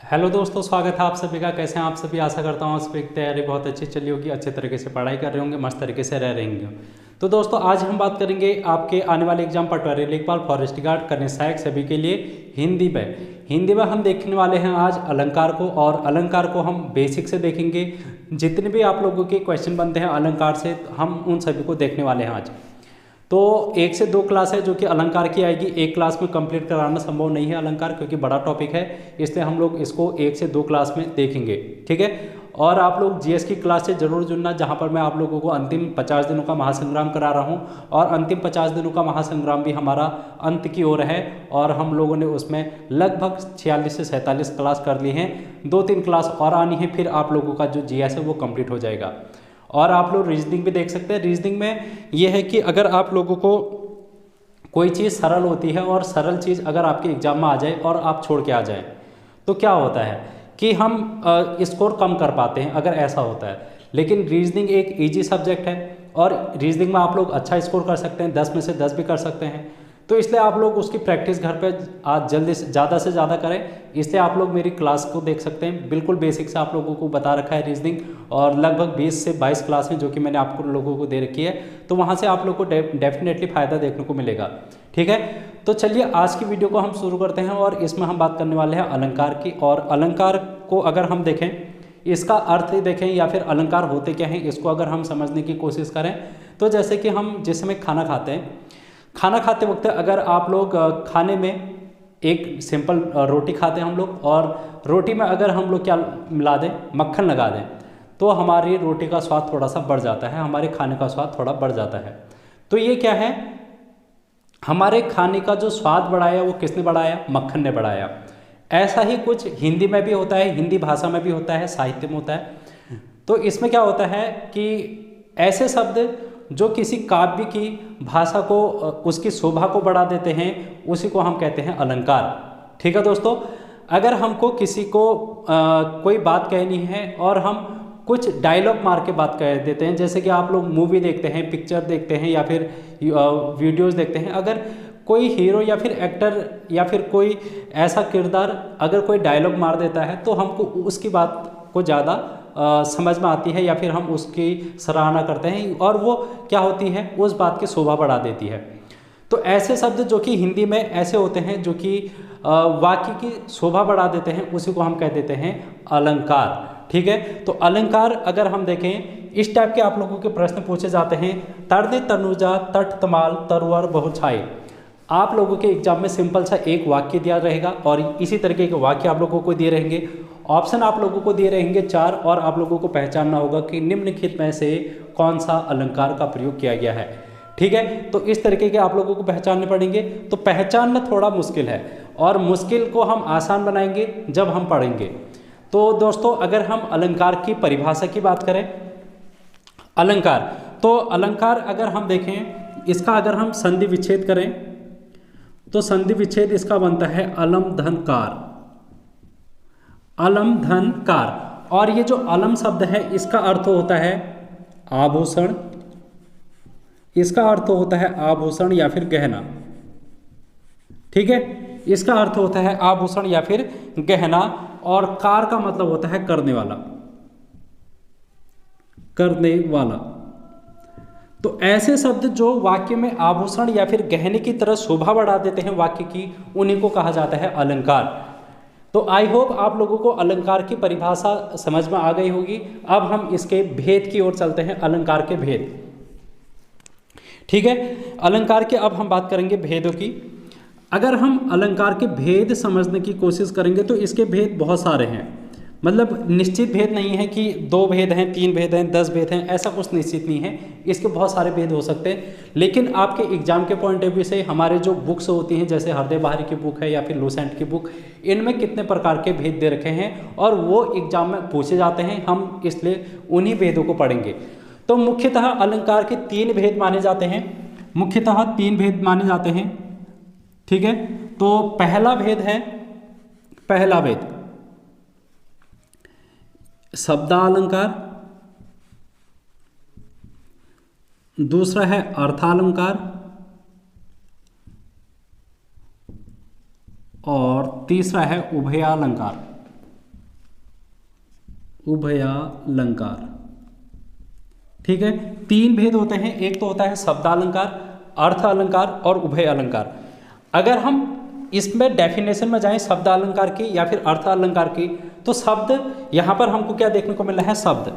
Hello दोस्तों, स्वागत है आप सभी का। कैसे हैं आप सभी? आशा करता हूँ आप सभी की तैयारी बहुत अच्छी चली होगी, अच्छे तरीके से पढ़ाई कर रहे होंगे, मस्त तरीके से रह रहे होंगे। तो दोस्तों आज हम बात करेंगे आपके आने वाले एग्जाम पटवारी, लेखपाल, फॉरेस्ट गार्ड, कनीय सहायक सभी के लिए हिंदी में हम देखने वाले हैं आज अलंकार को। और अलंकार को हम बेसिक से देखेंगे। जितने भी आप लोगों के क्वेश्चन बनते हैं अलंकार से, हम उन सभी को देखने वाले हैं आज। तो 1 से 2 क्लास है जो कि अलंकार की आएगी। एक क्लास में कंप्लीट कराना संभव नहीं है अलंकार, क्योंकि बड़ा टॉपिक है, इसलिए हम लोग इसको 1 से 2 क्लास में देखेंगे। ठीक है। और आप लोग जीएस की क्लास से जरूर जुड़ना, जहां पर मैं आप लोगों को अंतिम 50 दिनों का महासंग्राम करा रहा हूं। और अंतिम 50 दिनों का महासंग्राम भी हमारा अंत की ओर है, और हम लोगों ने उसमें लगभग 46 से 47 क्लास कर ली हैं। 2-3 क्लास और आनी है, फिर आप लोगों का जो जीएस है वो कंप्लीट हो जाएगा। और आप लोग रीजनिंग भी देख सकते हैं। रीजनिंग में ये है कि अगर आप लोगों को कोई चीज़ सरल होती है और सरल चीज़ अगर आपके एग्जाम में आ जाए और आप छोड़ के आ जाए, तो क्या होता है कि हम स्कोर कम कर पाते हैं, अगर ऐसा होता है। लेकिन रीजनिंग एक इजी सब्जेक्ट है, और रीजनिंग में आप लोग अच्छा स्कोर कर सकते हैं, 10 में से 10 भी कर सकते हैं। तो इसलिए आप लोग उसकी प्रैक्टिस घर पे आज जल्दी से ज़्यादा करें। इसलिए आप लोग मेरी क्लास को देख सकते हैं, बिल्कुल बेसिक से आप लोगों को बता रखा है रीजनिंग। और लगभग 20 से 22 क्लास हैं जो कि मैंने आपको लोगों को दे रखी है। तो वहाँ से आप लोग को डेफिनेटली फ़ायदा देखने को मिलेगा। ठीक है। तो चलिए आज की वीडियो को हम शुरू करते हैं, और इसमें हम बात करने वाले हैं अलंकार की। और अलंकार को अगर हम देखें, इसका अर्थ देखें या फिर अलंकार होते क्या हैं, इसको अगर हम समझने की कोशिश करें, तो जैसे कि हम जिस समय खाना खाते हैं, खाना खाते वक्त अगर आप लोग खाने में एक सिंपल रोटी खाते हैं हम लोग, और रोटी में अगर हम लोग क्या मिला दें, मक्खन लगा दें, तो हमारी रोटी का स्वाद थोड़ा सा बढ़ जाता है, हमारे खाने का स्वाद थोड़ा बढ़ जाता है। तो ये क्या है, हमारे खाने का जो स्वाद बढ़ाया वो किसने बढ़ाया? मक्खन ने बढ़ाया। ऐसा ही कुछ हिंदी में भी होता है, हिंदी भाषा में भी होता है, साहित्य में होता है। तो इसमें क्या होता है कि ऐसे शब्द जो किसी काव्य की भाषा को, उसकी शोभा को बढ़ा देते हैं, उसी को हम कहते हैं अलंकार। ठीक है दोस्तों। अगर हमको किसी को कोई बात कहनी है और हम कुछ डायलॉग मार के बात कह देते हैं, जैसे कि आप लोग मूवी देखते हैं, पिक्चर देखते हैं, या फिर वीडियोस देखते हैं, अगर कोई हीरो या फिर एक्टर या फिर कोई ऐसा किरदार अगर कोई डायलॉग मार देता है, तो हमको उसकी बात को ज़्यादा समझ में आती है, या फिर हम उसकी सराहना करते हैं, और वो क्या होती है, उस बात की शोभा बढ़ा देती है। तो ऐसे शब्द जो कि हिंदी में ऐसे होते हैं जो कि वाक्य की शोभा बढ़ा देते हैं, उसी को हम कह देते हैं अलंकार। ठीक है। तो अलंकार अगर हम देखें, इस टाइप के आप लोगों के प्रश्न पूछे जाते हैं। तरदे तनुजा तट तमाल तरुअर बहुछाई। आप लोगों के एग्जाम में सिंपल सा एक वाक्य दिया रहेगा, और इसी तरीके के वाक्य आप लोगों को दिए रहेंगे। ऑप्शन आप लोगों को दिए रहेंगे 4, और आप लोगों को पहचानना होगा कि निम्नलिखित में से कौन सा अलंकार का प्रयोग किया गया है। ठीक है। तो इस तरीके के आप लोगों को पहचानने पड़ेंगे। तो पहचानना थोड़ा मुश्किल है, और मुश्किल को हम आसान बनाएंगे जब हम पढ़ेंगे। तो दोस्तों अगर हम अलंकार की परिभाषा की बात करें, अलंकार, तो अलंकार अगर हम देखें, इसका अगर हम संधि विच्छेद करें, तो संधि विच्छेद इसका बनता है अलम धन कार। अलम धन कार। और ये जो अलम शब्द है, इसका अर्थ होता है आभूषण, इसका अर्थ होता है आभूषण या फिर गहना। ठीक है। इसका अर्थ होता है आभूषण या फिर गहना, और कार का मतलब होता है करने वाला, करने वाला। तो ऐसे शब्द जो वाक्य में आभूषण या फिर गहने की तरह शोभा बढ़ा देते हैं वाक्य की, उन्हीं को कहा जाता है अलंकार। तो आई होप आप लोगों को अलंकार की परिभाषा समझ में आ गई होगी। अब हम इसके भेद की ओर चलते हैं, अलंकार के भेद। ठीक है। अलंकार के अब हम बात करेंगे भेदों की। अगर हम अलंकार के भेद समझने की कोशिश करेंगे, तो इसके भेद बहुत सारे हैं। मतलब निश्चित भेद नहीं है कि 2 भेद हैं, 3 भेद हैं, 10 भेद हैं, ऐसा कुछ निश्चित नहीं है। इसके बहुत सारे भेद हो सकते हैं। लेकिन आपके एग्जाम के पॉइंट ऑफ व्यू से हमारे जो बुक्स होती हैं, जैसे हरदेव बहारी की बुक है या फिर लूसेंट की बुक, इनमें कितने प्रकार के भेद दे रखे हैं, और वो एग्जाम में पूछे जाते हैं। हम इसलिए उन्हीं भेदों को पढ़ेंगे। तो मुख्यतः अलंकार के 3 भेद माने जाते हैं, मुख्यतः 3 भेद माने जाते हैं। ठीक है। तो पहला भेद है, पहला भेद शब्दालंकार, दूसरा है अर्थालंकार, और तीसरा है उभयालंकार। उभयालंकार। ठीक है, तीन भेद होते हैं, एक तो होता है शब्दालंकार, अर्थ अलंकार और उभय अलंकार। अगर हम इसमें डेफिनेशन में जाएं शब्दालंकार की या फिर अर्थ अलंकार की, तो शब्द यहाँ पर हमको क्या देखने को मिल रहा है, शब्द,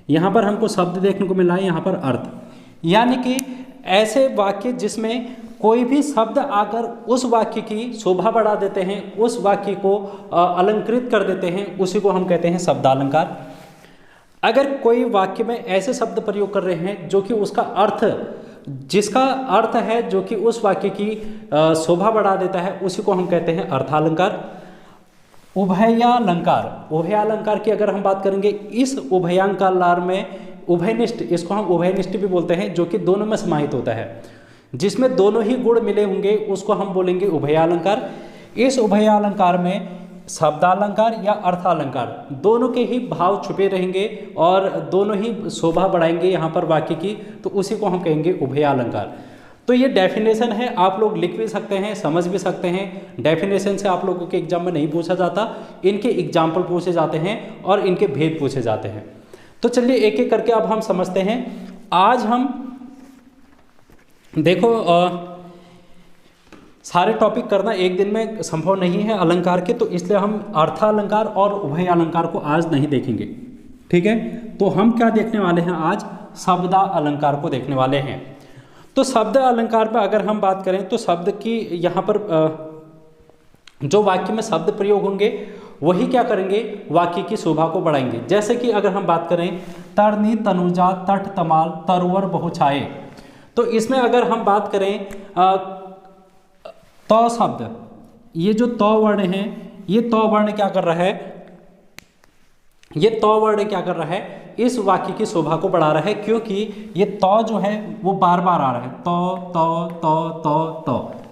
यहाँ पर हमको शब्द देखने को मिल रहा है, यहाँ पर अर्थ, यानी कि ऐसे वाक्य जिसमें कोई भी शब्द आकर उस वाक्य की शोभा बढ़ा देते हैं, उस वाक्य को अलंकृत कर देते हैं, उसी को हम कहते हैं शब्दालंकार। अगर कोई वाक्य में ऐसे शब्द प्रयोग कर रहे हैं जो कि उसका अर्थ, जिसका अर्थ है जो कि उस वाक्य की शोभा बढ़ा देता है, उसी को हम कहते हैं अर्थालंकार। उभयालंकार, उभयालंकार की अगर हम बात करेंगे, इस उभयालंकार में उभयनिष्ठ, इसको हम उभयनिष्ठ भी बोलते हैं, जो कि दोनों में समाहित होता है, जिसमें दोनों ही गुण मिले होंगे, उसको हम बोलेंगे उभयालंकार। इस उभयालंकार में शब्दालंकार या अर्थालंकार दोनों के ही भाव छुपे रहेंगे और दोनों ही शोभा बढ़ाएंगे यहाँ पर वाक्य की, तो उसी को हम कहेंगे उभयालंकार। तो ये डेफिनेशन है, आप लोग लिख भी सकते हैं, समझ भी सकते हैं। डेफिनेशन से आप लोगों के एग्जाम में नहीं पूछा जाता, इनके एग्जाम्पल पूछे जाते हैं और इनके भेद पूछे जाते हैं। तो चलिए एक एक करके अब हम समझते हैं। आज हम देखो सारे टॉपिक करना एक दिन में संभव नहीं है अलंकार के, तो इसलिए हम अर्थालंकार और उभय अलंकार को आज नहीं देखेंगे। ठीक है, तो हम क्या देखने वाले हैं आज, शब्दा अलंकार को देखने वाले हैं। तो शब्द अलंकार पर अगर हम बात करें तो शब्द की यहाँ पर जो वाक्य में शब्द प्रयोग होंगे वही क्या करेंगे, वाक्य की शोभा को बढ़ाएंगे। जैसे कि अगर हम बात करें तरनी तनुजा तट तमाल तरुवर बहुछाए, तो इसमें अगर हम बात करें तो शब्द, ये जो तो वर्ण है, ये तो वर्ण क्या कर रहा है, ये तो वर्ण क्या कर रहा है, इस वाक्य की शोभा को बढ़ा रहा है, क्योंकि ये तो जो है वो बार बार आ रहा है, तो।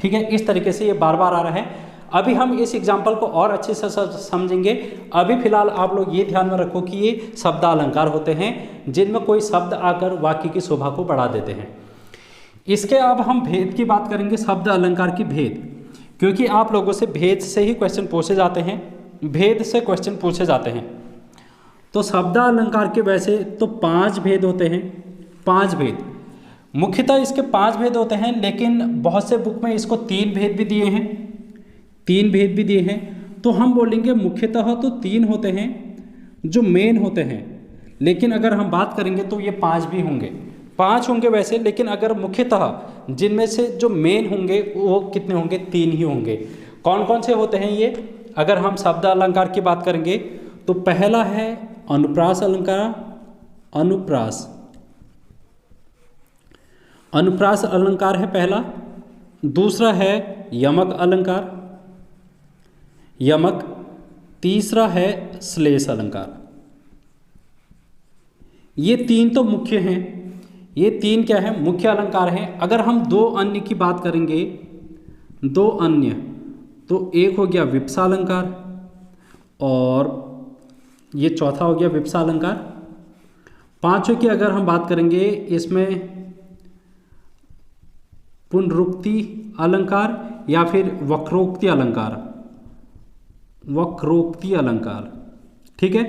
ठीक है, इस तरीके से ये बार बार आ रहा है। अभी हम इस एग्जाम्पल को और अच्छे से समझेंगे। अभी फिलहाल आप लोग ये ध्यान में रखो कि ये शब्दालंकार होते हैं जिनमें कोई शब्द आकर वाक्य की शोभा को बढ़ा देते हैं। इसके अब हम भेद की बात करेंगे, शब्द अलंकार की भेद, क्योंकि आप लोगों से भेद से ही क्वेश्चन पूछे जाते हैं, भेद से क्वेश्चन पूछे जाते हैं। तो शब्द अलंकार के वैसे तो 5 भेद होते हैं, 5 भेद मुख्यतः इसके 5 भेद होते हैं, लेकिन बहुत से बुक में इसको 3 भेद भी दिए हैं, 3 भेद भी दिए हैं। तो हम बोलेंगे मुख्यतः तो 3 होते हैं जो मेन होते हैं, लेकिन अगर हम बात करेंगे तो ये 5 भी होंगे, 5 होंगे वैसे, लेकिन अगर मुख्यतः जिनमें से जो मेन होंगे वो कितने होंगे, 3 ही होंगे। कौन कौन से होते हैं ये, अगर हम शब्द अलंकार की बात करेंगे तो पहला है अनुप्रास अलंकार, अनुप्रास अलंकार है पहला। दूसरा है यमक अलंकार, यमक। तीसरा है श्लेष अलंकार। ये 3 तो मुख्य हैं, ये 3 क्या है, मुख्य अलंकार हैं। अगर हम 2 अन्य की बात करेंगे, 2 अन्य, तो एक हो गया विप्सा अलंकार और ये चौथा हो गया विप्सा अलंकार। 5वें की अगर हम बात करेंगे, इसमें पुनरुक्ति अलंकार या फिर वक्रोक्ति अलंकार, वक्रोक्ति अलंकार। ठीक है,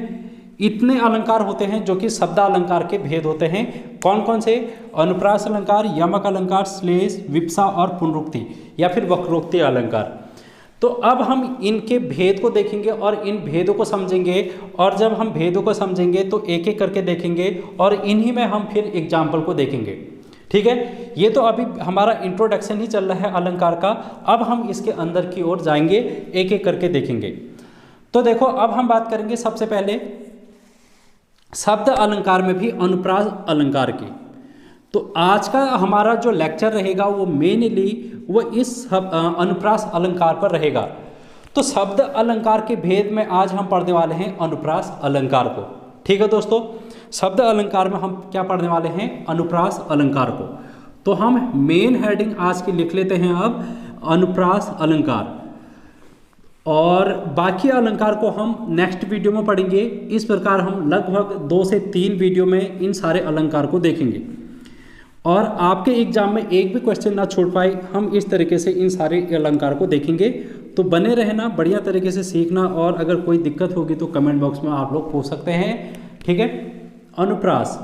इतने अलंकार होते हैं जो कि शब्द अलंकार के भेद होते हैं। कौन कौन से, अनुप्रास अलंकार, यमक अलंकार, श्लेष, विप्सा और पुनरुक्ति या फिर वक्रोक्ति अलंकार। तो अब हम इनके भेद को देखेंगे और इन भेदों को समझेंगे, और जब हम भेदों को समझेंगे तो एक एक करके देखेंगे और इन्हीं में हम फिर एग्जाम्पल को देखेंगे। ठीक है, ये तो अभी हमारा इंट्रोडक्शन ही चल रहा है अलंकार का, अब हम इसके अंदर की ओर जाएंगे, एक एक करके देखेंगे। तो देखो अब हम बात करेंगे सबसे पहले शब्द अलंकार में भी अनुप्रास अलंकार की। तो आज का हमारा जो लेक्चर रहेगा वो मेनली वो इस अनुप्रास अलंकार पर रहेगा। तो शब्द अलंकार के भेद में आज हम पढ़ने वाले हैं अनुप्रास अलंकार को। ठीक है दोस्तों, शब्द अलंकार में हम क्या पढ़ने वाले हैं, अनुप्रास अलंकार को। तो हम मेन हेडिंग आज की लिख लेते हैं अब, अनुप्रास अलंकार, और बाकी अलंकार को हम नेक्स्ट वीडियो में पढ़ेंगे। इस प्रकार हम लगभग 2 से 3 वीडियो में इन सारे अलंकार को देखेंगे, और आपके एग्जाम में एक भी क्वेश्चन ना छोड़ पाए, हम इस तरीके से इन सारे अलंकार को देखेंगे। तो बने रहना, बढ़िया तरीके से सीखना, और अगर कोई दिक्कत होगी तो कमेंट बॉक्स में आप लोग पूछ सकते हैं, ठीक है। अनुप्रास,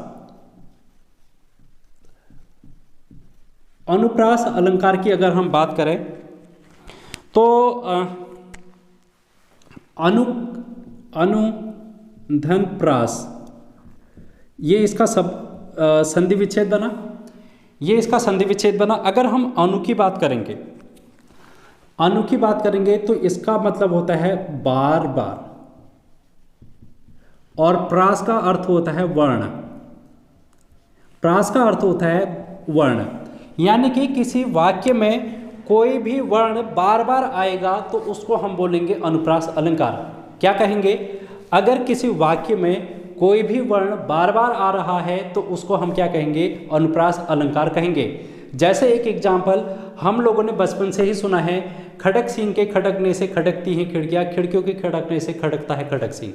अनुप्रास अलंकार की अगर हम बात करें तो धन प्रास, ये इसका सब संधि विच्छेद बना, ये इसका संधि विच्छेद बना। अगर हम अनु की बात करेंगे, अनु की बात करेंगे तो इसका मतलब होता है बार बार, और प्रास का अर्थ होता है वर्ण, प्रास का अर्थ होता है वर्ण, यानी कि किसी वाक्य में कोई भी वर्ण बार बार आएगा तो उसको हम बोलेंगे अनुप्रास अलंकार। क्या कहेंगे? अगर किसी वाक्य में कोई भी वर्ण बार बार आ रहा है तो उसको हम क्या कहेंगे? अनुप्रास अलंकार कहेंगे। जैसे एक एग्जाम्पल हम लोगों ने बचपन से ही सुना है, खड़क सिंह के खड़कने से खड़कती हैं खिड़कियाँ, खिड़कियों के खड़कने से खड़कता है खड़क सिंह।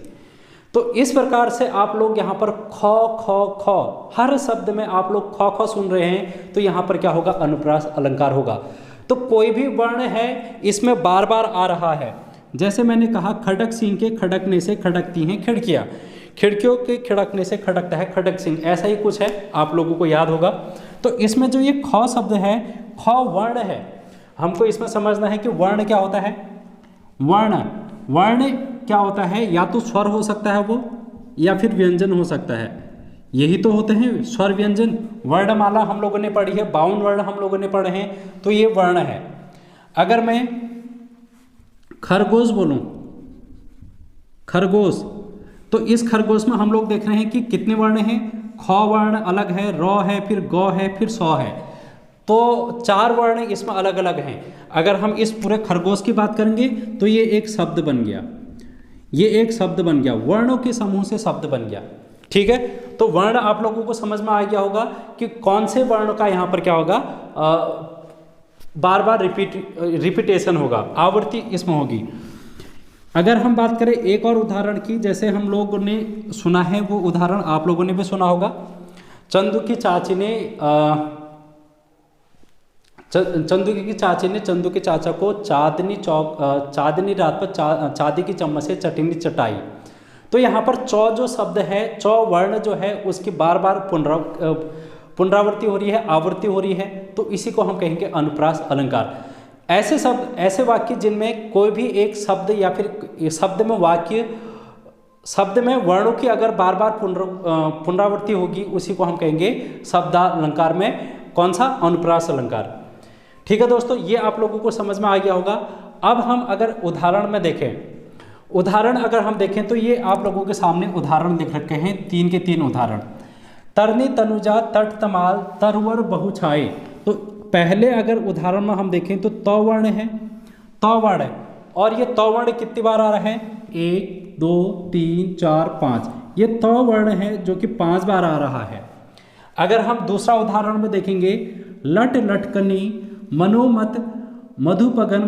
तो इस प्रकार से आप लोग यहाँ पर ख ख ख हर शब्द में आप लोग ख ख सुन रहे हैं, तो यहाँ पर क्या होगा? अनुप्रास अलंकार होगा। तो कोई भी वर्ण है इसमें बार बार आ रहा है, जैसे मैंने कहा खड़क सिंह के खड़कने से खड़कती हैं खिड़कियाँ, खिड़कियों के खिड़कने से खड़कता है खड़क सिंह, ऐसा ही कुछ है, आप लोगों को याद होगा। तो इसमें जो ये ख शब्द है, ख वर्ण है, हमको इसमें समझना है कि वर्ण क्या होता है। वर्ण, वर्ण क्या होता है? या तो स्वर हो सकता है वो, या फिर व्यंजन हो सकता है, यही तो होते हैं स्वर व्यंजन। वर्णमाला हम लोगों ने पढ़ी है, 52 वर्ण हम लोगों ने पढ़े हैं, तो ये वर्ण है। अगर मैं खरगोश बोलूं, खरगोश, तो इस खरगोश में हम लोग देख रहे हैं कि कितने वर्ण हैं? ख वर्ण अलग है, र है, फिर ग है, फिर स है, तो 4 वर्ण इसमें अलग अलग हैं। अगर हम इस पूरे खरगोश की बात करेंगे तो ये एक शब्द बन गया, ये एक शब्द बन गया, वर्णों के समूह से शब्द बन गया, ठीक है। तो वर्ण आप लोगों को समझ में आ गया होगा कि कौन से वर्ण का यहाँ पर क्या होगा, बार बार रिपीटेशन होगा, आवृत्ति इसमें होगी। अगर हम बात करें एक और उदाहरण की, जैसे हम लोगों ने सुना है वो उदाहरण आप लोगों ने भी सुना होगा। चंदू की चाची ने चंदू के चाचा को चांदनी रात पर चांदी की चम्मच से चटनी चटाई। तो यहाँ पर चौ जो शब्द है, चौ वर्ण जो है उसकी बार बार पुनरावृत्ति हो रही है, आवृत्ति हो रही है, तो इसी को हम कहेंगे अनुप्रास अलंकार। ऐसे शब्द, ऐसे वाक्य जिनमें कोई भी एक शब्द या फिर शब्द में वाक्य, शब्द में वर्णों की अगर बार बार पुनरावृत्ति होगी, उसी को हम कहेंगे शब्दालंकार में कौन सा? अनुप्रास अलंकार। ठीक है दोस्तों, ये आप लोगों को समझ में आ गया होगा। अब हम अगर उदाहरण में देखें, उदाहरण अगर हम देखें तो ये आप लोगों के सामने उदाहरण लिख रखे हैं, 3 के 3 उदाहरण। तरनी तनुजा तट तमाल तरवर बहुछाए। तो पहले अगर उदाहरण में हम देखें तो त वर्ण है, त वर्ण है, और ये त वर्ण कितनी बार आ रहा है? 1 2 3 4 5, ये त वर्ण है जो कि 5 बार आ रहा है। अगर हम दूसरा उदाहरण में देखेंगे, लट लटकनी मनोमत मधुपगन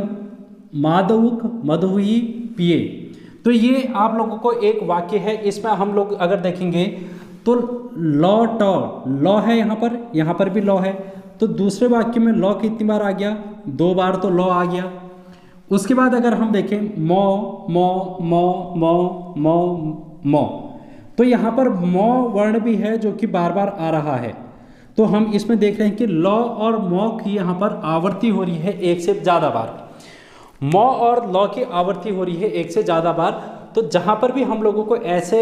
मादउक मधुई पिए। तो ये आप लोगों को एक वाक्य है, इसमें हम लोग अगर देखेंगे तो लॉ ट लॉ है, यहाँ पर भी लॉ है, तो दूसरे वाक्य में लॉ कितनी बार आ गया? 2 बार तो लॉ आ गया। उसके बाद अगर हम देखें मौ मौ मौ मौ मौ मौ, तो यहाँ पर मौ वर्ण भी है जो कि बार बार आ रहा है। तो हम इसमें देख रहे हैं कि लॉ और मौ की यहाँ पर आवृत्ति हो रही है 1 से ज़्यादा बार, मौ और लॉ की आवृत्ति हो रही है 1 से ज़्यादा बार। तो जहाँ पर भी हम लोगों को ऐसे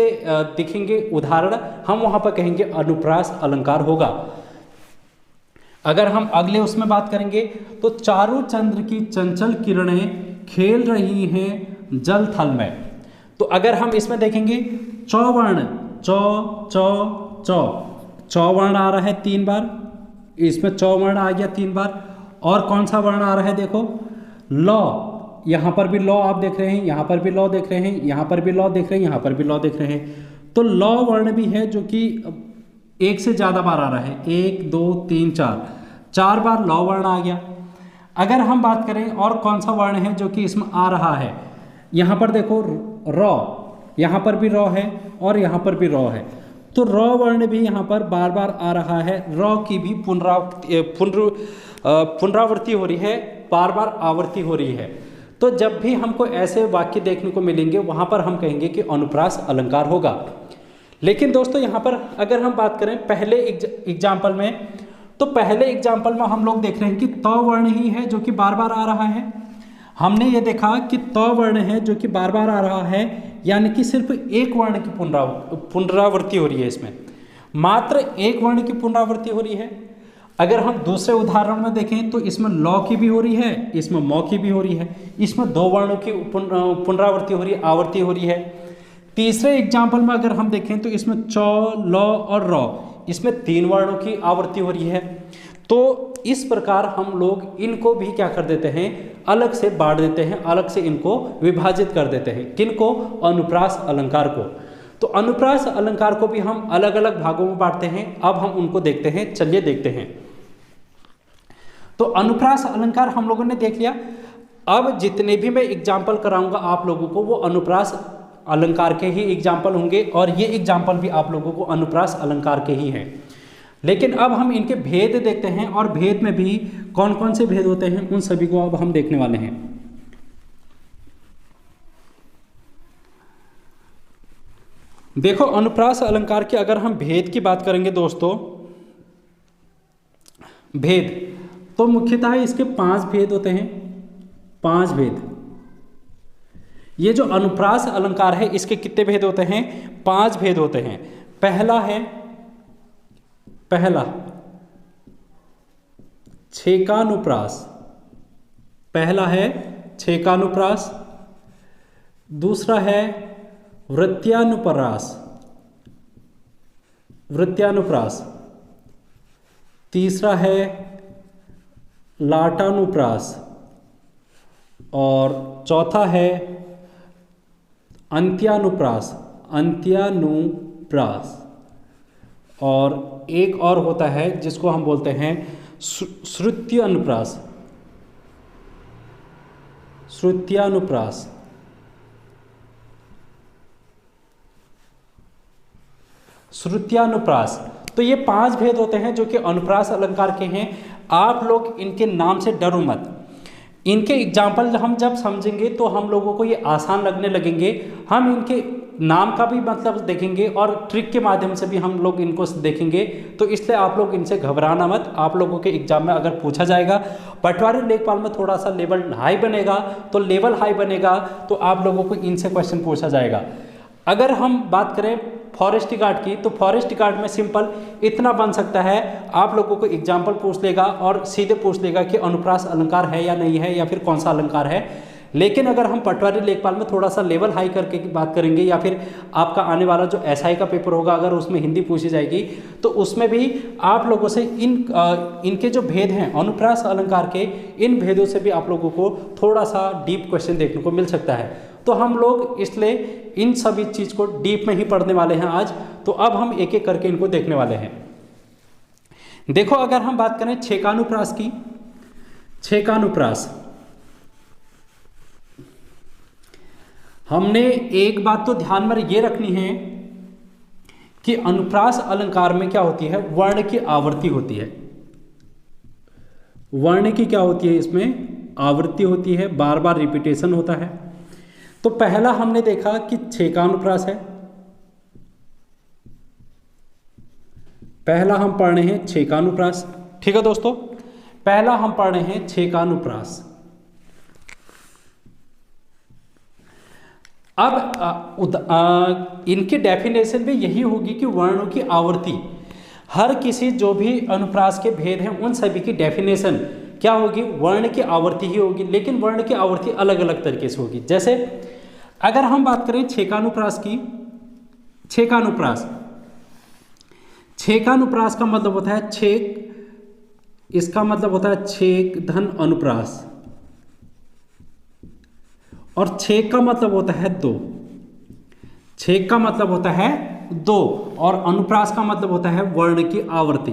दिखेंगे उदाहरण, हम वहाँ पर कहेंगे अनुप्रास अलंकार होगा। अगर हम अगले उसमें बात करेंगे तो चारों चंद्र की चंचल किरणें खेल रही हैं जल थल में। तो अगर हम इसमें देखेंगे चौ वर्ण, चौ चौ चौ, चौ वर्ण आ रहा है 3 बार, इसमें चौ वर्ण आ गया 3 बार। और कौन सा वर्ण आ रहा है? देखो लॉ, यहाँ पर भी लॉ आप देख रहे हैं, यहाँ पर भी लॉ देख रहे हैं, यहाँ पर भी लॉ देख रहे हैं, यहाँ पर भी लॉ देख रहे हैं। तो लॉ वर्ण भी है जो कि 1 से ज़्यादा बार आ रहा है, 1 2 3 4 बार लॉ वर्ण आ गया। अगर हम बात करें और कौन सा वर्ण है जो कि इसमें आ रहा है, यहाँ पर देखो रॉ, यहाँ पर भी रॉ है और यहाँ पर भी रॉ है, तो रॉ वर्ण भी यहाँ पर बार बार आ रहा है। रॉ की भी पुनरावृत्ति हो रही है, बार बार आवृत्ति हो रही है। तो जब भी हमको ऐसे वाक्य देखने को मिलेंगे वहाँ पर हम कहेंगे कि अनुप्रास अलंकार होगा। लेकिन दोस्तों यहाँ पर अगर हम बात करें पहले एग्जाम्पल में, तो पहले एग्जाम्पल में हम लोग देख रहे हैं कि त वर्ण ही है जो कि बार बार आ रहा है। हमने ये देखा कि त वर्ण है जो कि बार बार आ रहा है, यानी कि सिर्फ एक वर्ण की पुनरावृत्ति हो रही है, इसमें मात्र एक वर्ण की पुनरावृत्ति हो रही है। अगर हम दूसरे उदाहरण में देखें तो इसमें लौ की भी हो रही है, इसमें मौ की भी हो रही है, इसमें दो वर्णों की पुनरावृत्ति हो रही है, आवृत्ति हो रही है। तीसरे एग्जाम्पल में अगर हम देखें तो इसमें चौ, लौ और रौ, इसमें 3 वर्णों की आवृत्ति हो रही है। तो इस प्रकार हम लोग इनको भी क्या कर देते हैं, अलग से बांट देते हैं, अलग से इनको विभाजित कर देते हैं। किनको? अनुप्रास अलंकार को। तो अनुप्रास अलंकार को भी हम अलग अलग भागों में बांटते हैं। अब हम उनको देखते हैं, चलिए देखते हैं। तो अनुप्रास अलंकार हम लोगों ने देख लिया। अब जितने भी मैं एग्जाम्पल कराऊंगा आप लोगों को वो अनुप्रास अलंकार के ही एग्जाम्पल होंगे, और ये एग्जाम्पल भी आप लोगों को अनुप्रास अलंकार के ही हैं। लेकिन अब हम इनके भेद देखते हैं, और भेद में भी कौन कौन से भेद होते हैं उन सभी को अब हम देखने वाले हैं। देखो, अनुप्रास अलंकार के अगर हम भेद की बात करेंगे दोस्तों, भेद तो मुख्यतः इसके 5 भेद होते हैं। 5 भेद। ये जो अनुप्रास अलंकार है इसके कितने भेद होते हैं? 5 भेद होते हैं। पहला छेकानुप्रास, पहला है छेकानुप्रास। दूसरा है वृत्यानुप्रास। तीसरा है लाटानुप्रास, और चौथा है अंत्यानुप्रास। और एक और होता है जिसको हम बोलते हैं श्रुत्यानुप्रास। तो ये 5 भेद होते हैं जो कि अनुप्रास अलंकार के हैं। आप लोग इनके नाम से डरो मत। इनके एग्जाम्पल हम जब समझेंगे तो हम लोगों को ये आसान लगने लगेंगे। हम इनके नाम का भी मतलब देखेंगे और ट्रिक के माध्यम से भी हम लोग इनको देखेंगे। तो इसलिए आप लोग इनसे घबराना मत। आप लोगों के एग्जाम में अगर पूछा जाएगा, पटवारी लेखपाल में थोड़ा सा लेवल हाई बनेगा, तो लेवल हाई बनेगा तो आप लोगों को इनसे क्वेश्चन पूछा जाएगा। अगर हम बात करें फॉरेस्ट गार्ड की, तो फॉरेस्ट गार्ड में सिंपल इतना बन सकता है, आप लोगों को एग्जाम्पल पूछ लेगा और सीधे पूछ लेगा कि अनुप्रास अलंकार है या नहीं है, या फिर कौन सा अलंकार है। लेकिन अगर हम पटवारी लेखपाल में थोड़ा सा लेवल हाई करके बात करेंगे, या फिर आपका आने वाला जो एसआई का पेपर होगा अगर उसमें हिंदी पूछी जाएगी, तो उसमें भी आप लोगों से इनके जो भेद हैं अनुप्रास अलंकार के, इन भेदों से भी आप लोगों को थोड़ा सा डीप क्वेश्चन देखने को मिल सकता है। तो हम लोग इसलिए इन सभी चीज़ को डीप में ही पढ़ने वाले हैं आज। तो अब हम एक एक करके इनको देखने वाले हैं। देखो, अगर हम बात करें छेकानुप्रास की, छेकानुप्रास, हमने एक बात तो ध्यान में ये रखनी है कि अनुप्रास अलंकार में क्या होती है, वर्ण की आवृत्ति होती है। वर्ण की क्या होती है, इसमें आवृत्ति होती है, बार बार रिपीटेशन होता है। तो पहला हमने देखा कि छेकानुप्रास है। पहला हम पढ़ रहे हैं छेकानुप्रास। ठीक है दोस्तों, पहला हम पढ़ रहे हैं छेकानुप्रास। अब इनकी डेफिनेशन भी यही होगी कि वर्णों की आवृत्ति, हर किसी जो भी अनुप्रास के भेद हैं उन सभी की डेफिनेशन क्या होगी, वर्ण की आवृत्ति ही होगी। लेकिन वर्ण की आवृत्ति अलग अलग तरीके से होगी। जैसे अगर हम बात करें छेकानुप्रास की, छेकानुप्रास का मतलब होता है छेक, इसका मतलब होता है छेक धन अनुप्रास, और छेक का मतलब होता है 2। छेक का मतलब होता है 2, और अनुप्रास का मतलब होता है वर्ण की आवृत्ति।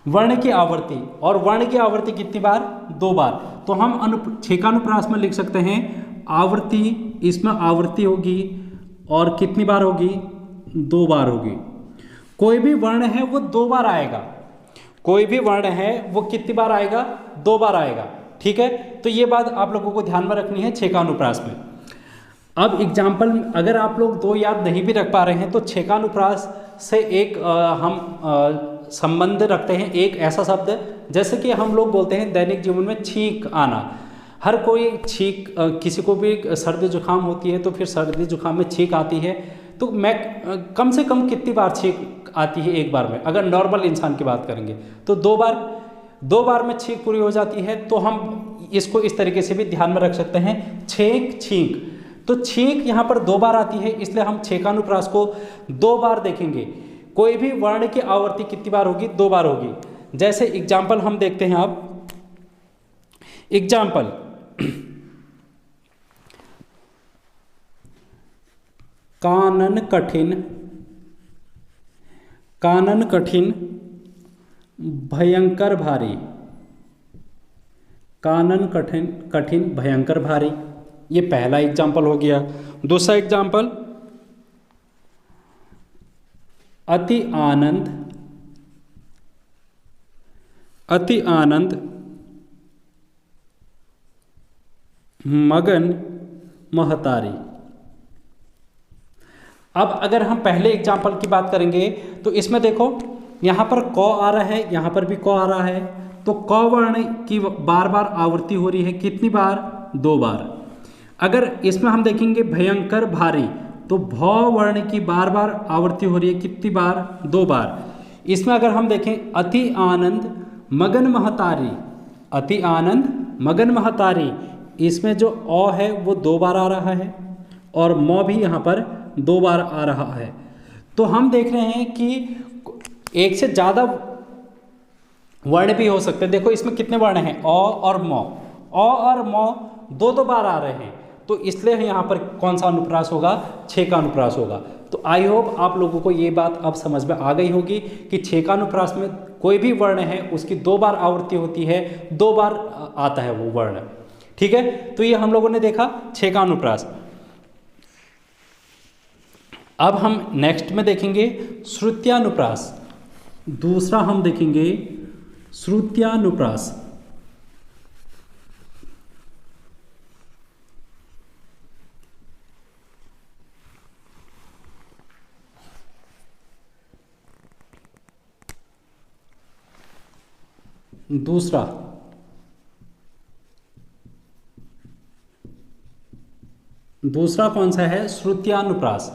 वर्ण की आवृत्ति, और वर्ण की आवृत्ति कितनी बार, 2 बार। तो हम छेकानुप्रास में लिख सकते हैं आवृत्ति, इसमें आवृत्ति होगी और कितनी बार होगी, 2 बार होगी। कोई भी वर्ण है वो 2 बार आएगा, कोई भी वर्ण है वो कितनी बार आएगा, 2 बार आएगा। ठीक है, तो ये बात आप लोगों को ध्यान में रखनी है छेकानुप्रास में। अब एग्जाम्पल अगर आप लोग दो याद नहीं भी रख पा रहे हैं तो छेकानुप्रास से एक हम संबंध रखते हैं, एक ऐसा शब्द जैसे कि हम लोग बोलते हैं दैनिक जीवन में छींक आना। हर कोई छींक, किसी को भी सर्दी जुकाम होती है तो फिर सर्दी जुकाम में छींक आती है, तो मैं कम से कम कितनी बार छींक आती है एक बार में? अगर नॉर्मल इंसान की बात करेंगे तो दो बार में छींक पूरी हो जाती है। तो हम इसको इस तरीके से भी ध्यान में रख सकते हैं, छेक छींक। तो छींक यहाँ पर 2 बार आती है, इसलिए हम छेकानुप्रास को 2 बार देखेंगे। कोई भी वर्ण की आवृत्ति कितनी बार होगी? 2 बार होगी। जैसे एग्जाम्पल हम देखते हैं, आप एग्जाम्पल कानन कठिन, कानन कठिन भयंकर भारी, कानन कठिन कठिन भयंकर भारी, ये पहला एग्जाम्पल हो गया। दूसरा एग्जाम्पल अति आनंद, अति आनंद मगन महतारी। अब अगर हम पहले एग्जाम्पल की बात करेंगे तो इसमें देखो यहाँ पर क आ रहा है, यहाँ पर भी क आ रहा है, तो क वर्ण की बार बार आवृत्ति हो रही है, कितनी बार? 2 बार। अगर इसमें हम देखेंगे भयंकर भारी, तो भ वर्ण की बार बार आवृत्ति हो रही है, कितनी बार? 2 बार। इसमें अगर हम देखें अति आनंद मगन महतारी, अति आनंद मगन महतारी, इसमें जो अ है वो 2 बार आ रहा है और म भी यहाँ पर 2 बार आ रहा है। तो हम देख रहे हैं कि एक से ज़्यादा वर्ण भी हो सकते हैं। देखो इसमें कितने वर्ण हैं? अ और म, अ और म 2 बार आ रहे हैं, तो इसलिए यहाँ पर कौन सा अनुप्रास होगा? छेकानुप्रास होगा। तो आई होप आप लोगों को ये बात अब समझ में आ गई होगी कि छेकानुप्रास में कोई भी वर्ण है उसकी 2 बार आवृत्ति होती है, 2 बार आता है वो वर्ण, ठीक है। तो ये हम लोगों ने देखा छेकानुप्रास। अब हम नेक्स्ट में देखेंगे श्रुत्यानुप्रास। दूसरा हम देखेंगे श्रुत्यानुप्रास। दूसरा कौन सा है? श्रुत्यानुप्रास।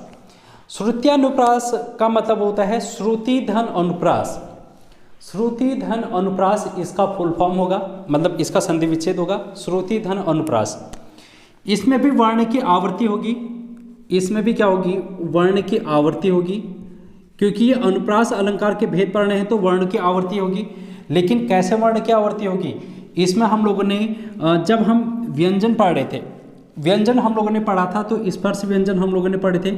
श्रुत्यानुप्रास का मतलब होता है श्रुति धन अनुप्रास। श्रुति धन अनुप्रास इसका फुल फॉर्म होगा, मतलब इसका संधि विच्छेद होगा, श्रुति धन अनुप्रास। इसमें भी वर्ण की आवृत्ति होगी, इसमें भी क्या होगी? वर्ण की आवृत्ति होगी, क्योंकि ये अनुप्रास अलंकार के भेद पढ़ने हैं तो वर्ण की आवृत्ति होगी। लेकिन कैसे वर्ण की आवृत्ति होगी? इसमें हम लोगों ने जब हम व्यंजन पढ़ रहे थे, व्यंजन हम लोगों ने पढ़ा था, तो स्पर्श व्यंजन हम लोगों ने पढ़े थे,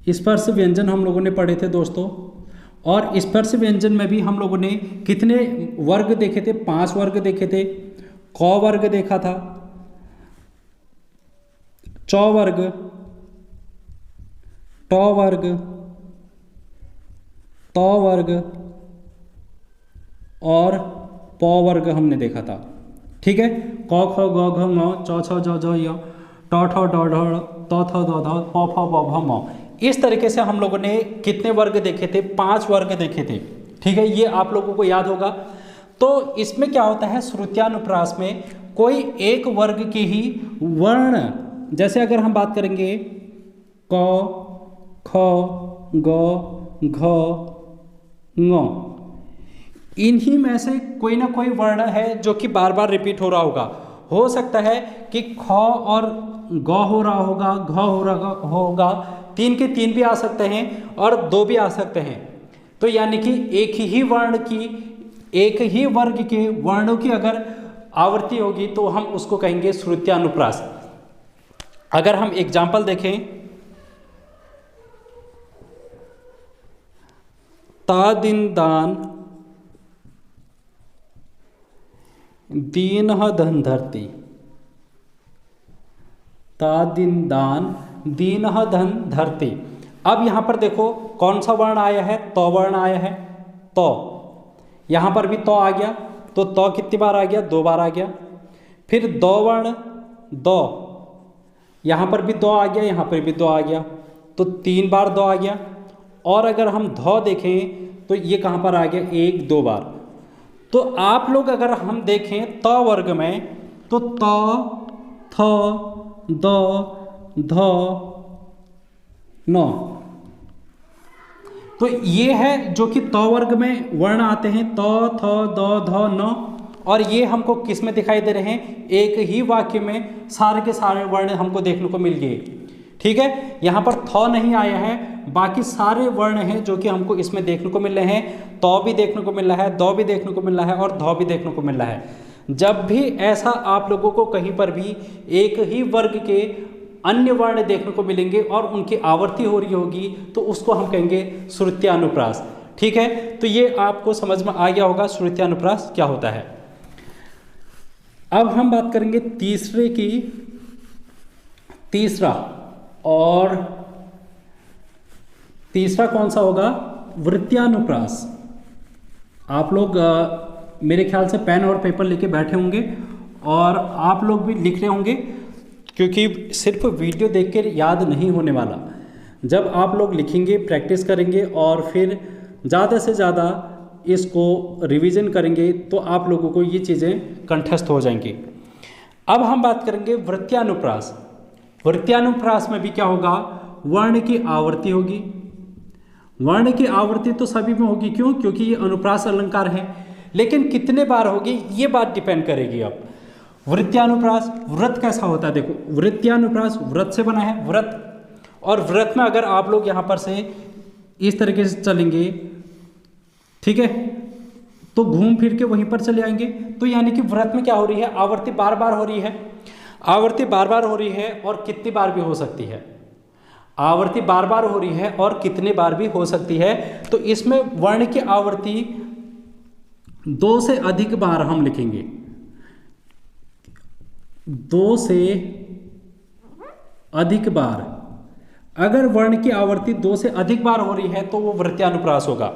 स्पर्श व्यंजन हम लोगों ने पढ़े थे दोस्तों। और स्पर्श व्यंजन में भी हम लोगों ने कितने वर्ग देखे थे? 5 वर्ग देखे थे। क वर्ग देखा था, च वर्ग, ट वर्ग, त वर्ग और प वर्ग हमने देखा था, ठीक है। क ख ग घ ङ च छ ज झ य ट ठ ड ढ त थ द ध प फ ब भ म। इस तरीके से हम लोगों ने कितने वर्ग देखे थे? 5 वर्ग देखे थे, ठीक है। ये आप लोगों को याद होगा। तो इसमें क्या होता है? श्रुत्यानुप्रास में कोई एक वर्ग के ही वर्ण, जैसे अगर हम बात करेंगे क ख ग घ ङ, इन्हीं में से कोई ना कोई वर्ण है जो कि बार बार रिपीट हो रहा होगा। हो सकता है कि ख और ग हो रहा होगा, घ हो रहा होगा, 3 के 3 भी आ सकते हैं और 2 भी आ सकते हैं। तो यानी कि एक ही वर्ण की, एक ही वर्ग के वर्णों की अगर आवृत्ति होगी तो हम उसको कहेंगे श्रुत्यानुप्रास। अगर हम एग्जाम्पल देखें, ता दिन दान दीन धन धरती, ता दिन दान दीन धन धरती। अब यहाँ पर देखो कौन सा वर्ण आया है? तो वर्ण आया है, तो यहाँ पर भी तो आ गया, तो कितनी बार आ गया? 2 बार आ गया, फिर दो वर्ण दो, यहाँ पर भी दो आ गया, यहाँ पर भी दो आ गया, तो 3 बार दो आ गया। और अगर हम धौ देखें तो ये कहाँ पर आ गया, 1 2 बार। तो आप लोग अगर हम देखें त वर्ग में तो त थ द ध न, तो ये है जो कि त वर्ग में वर्ण आते हैं, त थ द ध न। और ये हमको किस में दिखाई दे रहे हैं, एक ही वाक्य में सारे के सारे वर्ण हमको देखने को मिल गए। ठीक है, यहाँ पर थ नहीं आया है, बाकी सारे वर्ण हैं जो कि हमको इसमें देखने को मिल रहे हैं। तो भी देखने को मिल रहा है, दो भी देखने को मिल रहा है और धौ भी देखने को मिल रहा है। जब भी ऐसा आप लोगों को कहीं पर भी एक ही वर्ग के अन्य वर्ण देखने को मिलेंगे और उनकी आवर्ती हो रही होगी तो उसको हम कहेंगे श्रुत्यानुप्रास। ठीक है, तो ये आपको समझ में आ गया होगा श्रुत्यानुप्रास क्या होता है। अब हम बात करेंगे तीसरे की, तीसरा कौन सा होगा, वृत्त्यानुप्रास। आप लोग मेरे ख्याल से पेन और पेपर लेके बैठे होंगे और आप लोग भी लिख रहे होंगे, क्योंकि सिर्फ वीडियो देख कर याद नहीं होने वाला। जब आप लोग लिखेंगे, प्रैक्टिस करेंगे और फिर ज़्यादा से ज़्यादा इसको रिवीजन करेंगे तो आप लोगों को ये चीज़ें कंठस्थ हो जाएंगी। अब हम बात करेंगे वृत्त्यानुप्रास। वृत्त्यानुप्रास में भी क्या होगा, वर्ण की आवर्ती होगी। वर्ण की आवर्ती तो सभी में होगी, क्यों, क्योंकि ये अनुप्रास अलंकार है। लेकिन कितने बार होगी ये बात डिपेंड करेगी। अब वृत्त्यानुप्रास, व्रत कैसा होता है, देखो वृत्त्यानुप्रास व्रत से बना है, व्रत। और व्रत में अगर आप लोग यहाँ पर से इस तरीके से चलेंगे, ठीक है, तो घूम फिर के वहीं पर चले आएंगे। तो यानी कि व्रत में क्या हो रही है, आवर्ती बार बार हो रही है। आवर्ती बार बार हो रही है और कितनी बार भी हो सकती है, आवर्ती बार बार हो रही है और कितने बार भी हो सकती है। तो इसमें वर्ण की आवर्ती 2 से अधिक बार हम लिखेंगे, 2 से अधिक बार। अगर वर्ण की आवर्ती 2 से अधिक बार हो रही है तो वो वृत्त्यानुप्रास होगा।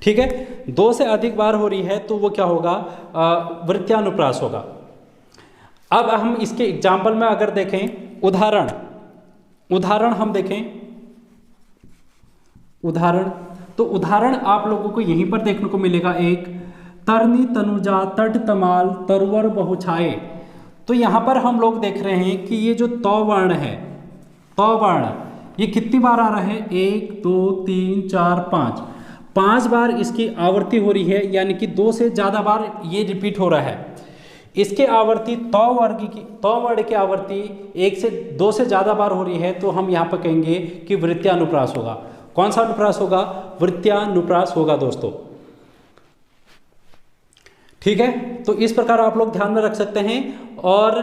ठीक है, 2 से अधिक बार हो रही है तो वो क्या होगा, वृत्त्यानुप्रास होगा। अब हम इसके एग्जाम्पल में अगर देखें, उदाहरण हम देखें, उदाहरण, तो उदाहरण आप लोगों को यहीं पर देखने को मिलेगा। एक तरनी तनुजा तट तमाल तरवर बहुछाए। तो यहाँ पर हम लोग देख रहे हैं कि ये जो तौ वर्ण है, तौ वर्ण ये कितनी बार आ रहा है, 1 2 3 4 5 बार इसकी आवर्ती हो रही है, यानी कि 2 से ज़्यादा बार ये रिपीट हो रहा है। इसके आवर्ती तौ वर्ण की आवर्ती 1 से 2 से ज़्यादा बार हो रही है, तो हम यहाँ पर कहेंगे कि वृत्त्यानुप्रास होगा। कौन सा अनुप्रास होगा, वृत्त्यानुप्रास होगा दोस्तों। ठीक है, तो इस प्रकार आप लोग ध्यान में रख सकते हैं। और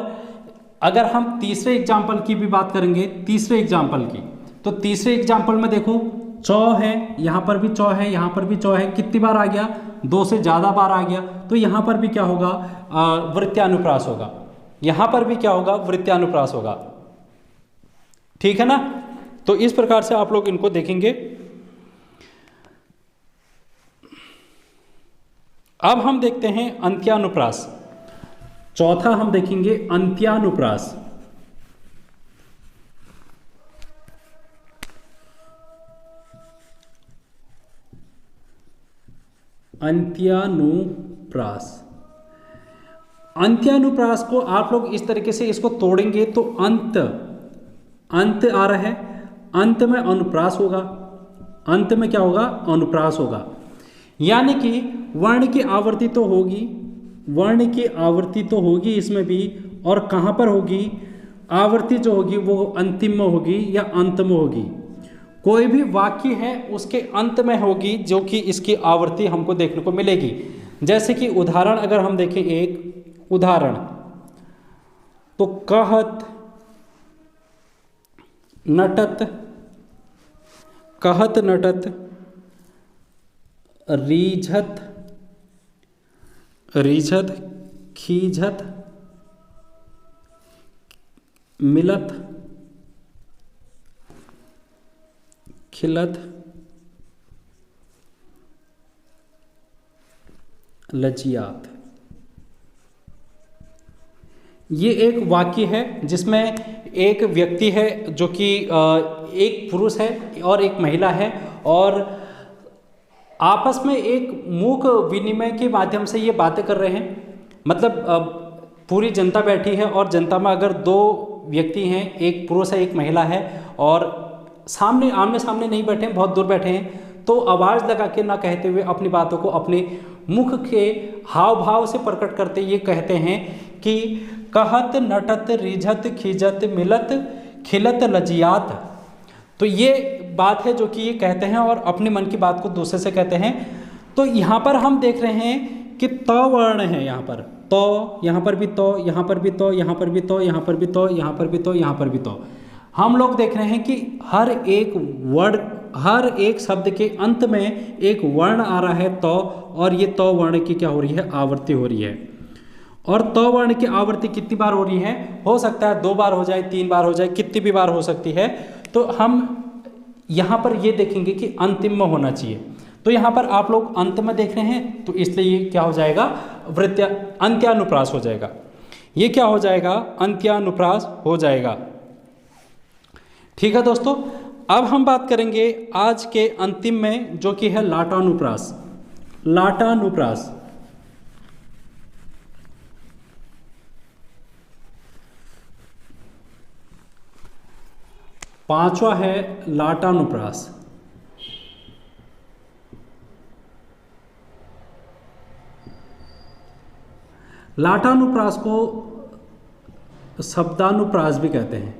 अगर हम तीसरे एग्जाम्पल की भी बात करेंगे, तीसरे एग्जाम्पल की, तो तीसरे एग्जाम्पल में देखो चौ है, यहाँ पर भी चौ है, यहाँ पर भी चौ है, कितनी बार आ गया, 2 से ज़्यादा बार आ गया। तो यहाँ पर भी क्या होगा, वृत्त्यानुप्रास होगा। यहाँ पर भी क्या होगा, वृत्त्यानुप्रास होगा। ठीक है ना, तो इस प्रकार से आप लोग इनको देखेंगे। अब हम देखते हैं अंत्यानुप्रास। चौथा हम देखेंगे अंत्यानुप्रास। अंत्यानुप्रास, अंत्यानुप्रास को आप लोग इस तरीके से इसको तोड़ेंगे तो अंत आ रहा है, अंत में अनुप्रास होगा, अंत में क्या होगा, अनुप्रास होगा। यानी कि वर्ण की आवर्ती तो होगी, वर्ण की आवर्ती तो होगी इसमें भी, और कहाँ पर होगी, आवर्ती जो होगी वो अंतिम में होगी या अंत में होगी। कोई भी वाक्य है उसके अंत में होगी जो कि इसकी आवर्ती हमको देखने को मिलेगी। जैसे कि उदाहरण अगर हम देखें, एक उदाहरण, तो कहत नटत, कहत नटत, रीझत रीझत, खीझत, मिलत, खिलत, लजियात। ये एक वाक्य है जिसमें एक व्यक्ति है जो कि एक पुरुष है और एक महिला है, और आपस में एक मूक विनिमय के माध्यम से ये बातें कर रहे हैं। मतलब पूरी जनता बैठी है और जनता में अगर दो व्यक्ति हैं, एक पुरुष है एक महिला है, और सामने आमने सामने नहीं बैठे हैं, बहुत दूर बैठे हैं, तो आवाज़ लगा के ना कहते हुए अपनी बातों को अपने मुख के हाव भाव से प्रकट करते ये कहते हैं कि कहत नटत रिझत खिजत मिलत खिलत लजियात। तो ये बात है जो कि ये कहते हैं और अपने मन की बात को दूसरे से कहते हैं। तो यहाँ पर हम देख रहे हैं कि त वर्ण है, यहाँ पर तो, यहाँ पर भी तो, यहाँ पर भी तो, यहाँ पर भी तो, यहाँ पर भी तो, यहाँ पर भी तो, यहाँ पर भी तो। हम लोग देख रहे हैं कि हर एक वर्ड, हर एक शब्द के अंत में एक वर्ण आ रहा है तो, और ये तो वर्ण की क्या हो रही है, आवृत्ति हो रही है। और तो वर्ण की आवृत्ति कितनी बार हो रही है, हो सकता है 2 बार हो जाए, 3 बार हो जाए, कितनी भी बार हो सकती है। तो हम यहाँ पर ये देखेंगे कि अंतिम में होना चाहिए। तो यहाँ पर आप लोग अंत में देख रहे हैं, तो इसलिए ये क्या हो जाएगा, अंत्यानुप्रास हो जाएगा। ये क्या हो जाएगा, अंत्यानुप्रास हो जाएगा। ठीक है दोस्तों, अब हम बात करेंगे आज के अंतिम में जो कि है लाटानुप्रास। लाटानुप्रास पांचवा है लाटानुप्रास। लाटानुप्रास को शब्दानुप्रास भी कहते हैं।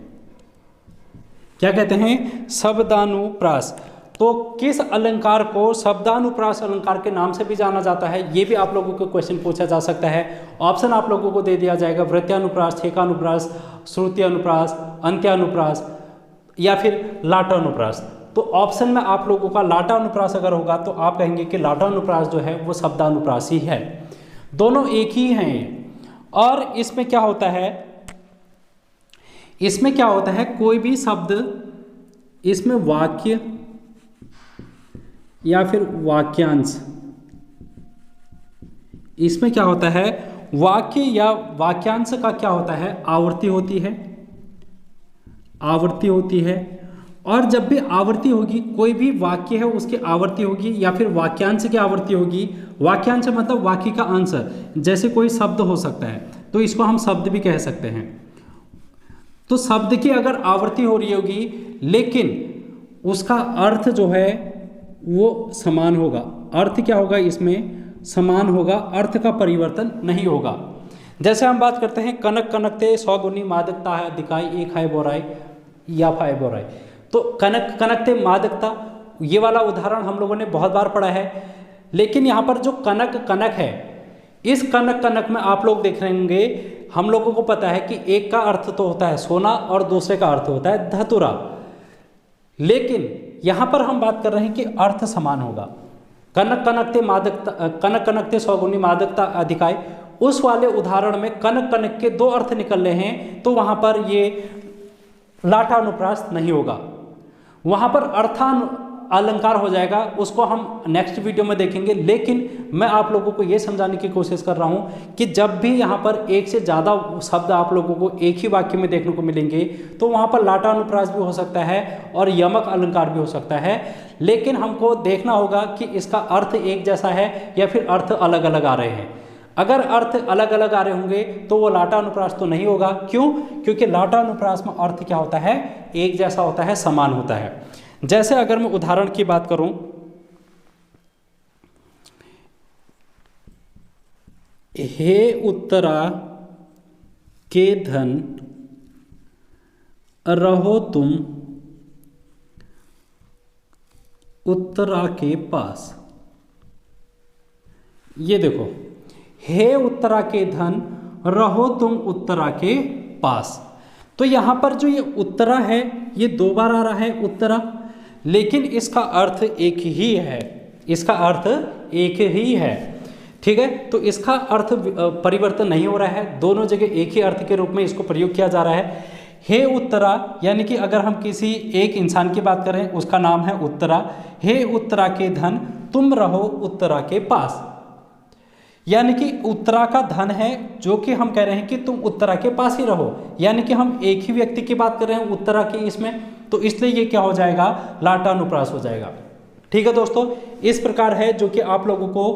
क्या कहते हैं, शब्दानुप्रास। तो किस अलंकार को शब्दानुप्रास अलंकार के नाम से भी जाना जाता है, ये भी आप लोगों को क्वेश्चन पूछा जा सकता है। ऑप्शन आप लोगों को दे दिया जाएगा, वृत्यानुप्रास, ठेकानुप्रास, श्रुति अनुप्रास, अंत्यानुप्रास या फिर लाटानुप्रास। तो ऑप्शन में आप लोगों का लाटानुप्रास अगर होगा तो आप कहेंगे कि लाटानुप्रास जो है वो शब्दानुप्रास ही है। दोनों एक ही हैं। और इसमें क्या होता है, इसमें क्या होता है, कोई भी शब्द इसमें वाक्य या फिर वाक्यांश, इसमें क्या होता है, वाक्य या वाक्यांश का क्या होता है, आवृत्ति होती है, आवृत्ति होती है। और जब भी आवृत्ति होगी, कोई भी वाक्य है उसकी आवृत्ति होगी या फिर वाक्यांश की आवृत्ति होगी। वाक्यांश मतलब वाक्य का अंश, जैसे कोई शब्द हो सकता है तो इसको हम शब्द भी कह सकते हैं। तो शब्द की अगर आवृत्ति हो रही होगी लेकिन उसका अर्थ जो है वो समान होगा, अर्थ क्या होगा, इसमें समान होगा, अर्थ का परिवर्तन नहीं होगा। जैसे हम बात करते हैं कनक कनकते सौगुनी मादकता है दिखाई एक है बोराई या फाय बोराई। तो कनक कनकते मादकता, ये वाला उदाहरण हम लोगों ने बहुत बार पढ़ा है। लेकिन यहाँ पर जो कनक कनक है, इस कनक कनक में आप लोग देख रहे होंगे, हम लोगों को पता है कि एक का अर्थ तो होता है सोना और दूसरे का अर्थ होता है धतुरा। लेकिन यहाँ पर हम बात कर रहे हैं कि अर्थ समान होगा। कनक कनकते मादकता, कनक कनकते सौगुनी मादकता अधिकाय, उस वाले उदाहरण में कनक कनक के 2 अर्थ निकल रहे हैं, तो वहाँ पर ये लाटानुप्रास नहीं होगा, वहाँ पर अलंकार हो जाएगा। उसको हम नेक्स्ट वीडियो में देखेंगे। लेकिन मैं आप लोगों को ये समझाने की कोशिश कर रहा हूँ कि जब भी यहाँ पर एक से ज़्यादा शब्द आप लोगों को एक ही वाक्य में देखने को मिलेंगे तो वहाँ पर लाटानुप्रास भी हो सकता है और यमक अलंकार भी हो सकता है। लेकिन हमको देखना होगा कि इसका अर्थ एक जैसा है या फिर अर्थ अलग अलग आ रहे हैं। अगर अर्थ अलग अलग आ रहे होंगे तो वो लाटानुप्रास तो नहीं होगा। क्यों? क्योंकि लाटानुप्रास में अर्थ क्या होता है, एक जैसा होता है, समान होता है। जैसे अगर मैं उदाहरण की बात करूं, हे उत्तरा के धन रहो तुम उत्तरा के पास। ये देखो, हे उत्तरा के धन रहो तुम उत्तरा के पास। तो यहां पर जो ये उत्तरा है ये 2 बार आ रहा है उत्तरा, लेकिन इसका अर्थ एक ही है, इसका अर्थ एक ही है। ठीक है, तो इसका अर्थ परिवर्तन नहीं हो रहा है, दोनों जगह एक ही अर्थ के रूप में इसको प्रयोग किया जा रहा है। हे उत्तरा, यानी कि अगर हम किसी एक इंसान की बात करें उसका नाम है उत्तरा। हे उत्तरा के धन तुम रहो उत्तरा के पास। यानी कि उत्तरा का धन है, जो कि हम कह रहे हैं कि तुम उत्तरा के पास ही रहो, यानी कि हम एक ही व्यक्ति की बात कर रहे हैं उत्तरा की इसमें, तो इसलिए ये क्या हो जाएगा, लाटा अनुप्रास हो जाएगा। ठीक है दोस्तों, इस प्रकार है जो कि आप लोगों को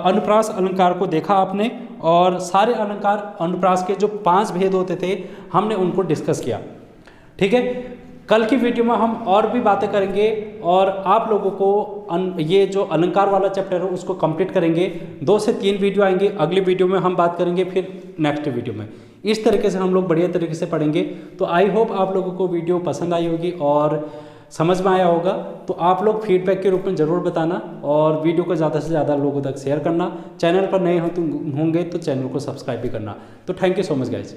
अनुप्रास अलंकार को देखा आपने, और सारे अलंकार अनुप्रास के जो 5 भेद होते थे हमने उनको डिस्कस किया। ठीक है, कल की वीडियो में हम और भी बातें करेंगे और आप लोगों को ये जो अलंकार वाला चैप्टर है उसको कंप्लीट करेंगे। 2 से 3 वीडियो आएंगे, अगली वीडियो में हम बात करेंगे, फिर नेक्स्ट वीडियो में। इस तरीके से हम लोग बढ़िया तरीके से पढ़ेंगे। तो आई होप आप लोगों को वीडियो पसंद आई होगी और समझ में आया होगा। तो आप लोग फीडबैक के रूप में ज़रूर बताना और वीडियो को ज़्यादा से ज़्यादा लोगों तक शेयर करना। चैनल पर नए होंगे तो चैनल को सब्सक्राइब भी करना। तो thank you so much guys.